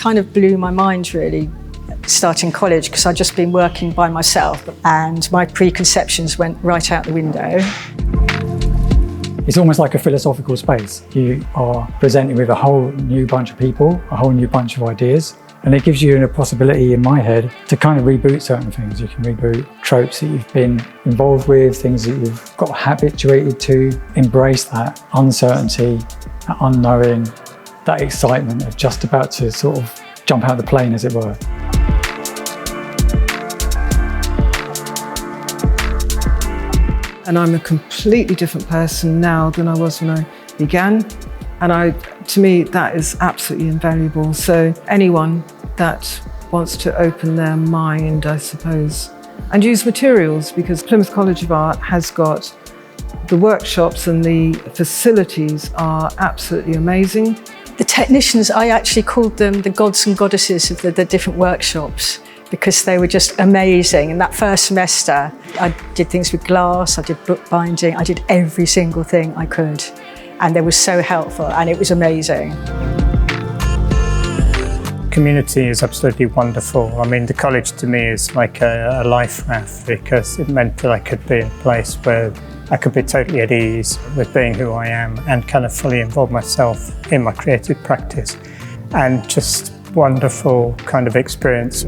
kind of blew my mind really, starting college, because I'd just been working by myself and my preconceptions went right out the window. It's almost like a philosophical space. You are presented with a whole new bunch of people, a whole new bunch of ideas, and it gives you a possibility in my head to kind of reboot certain things. You can reboot tropes that you've been involved with, things that you've got habituated to, embrace that uncertainty, that unknowing, that excitement of just about to sort of jump out of the plane, as it were. And I'm a completely different person now than I was when I began. And to me, that is absolutely invaluable. So anyone that wants to open their mind, I suppose, and use materials, because Plymouth College of Art has got the workshops and the facilities are absolutely amazing. The technicians, I actually called them the gods and goddesses of the different workshops, because they were just amazing. In that first semester, I did things with glass, I did bookbinding, I did every single thing I could. And they were so helpful and it was amazing. Community is absolutely wonderful. I mean, the college to me is like a life raft, because it meant that I could be in a place where I could be totally at ease with being who I am and kind of fully involve myself in my creative practice. And just wonderful kind of experience.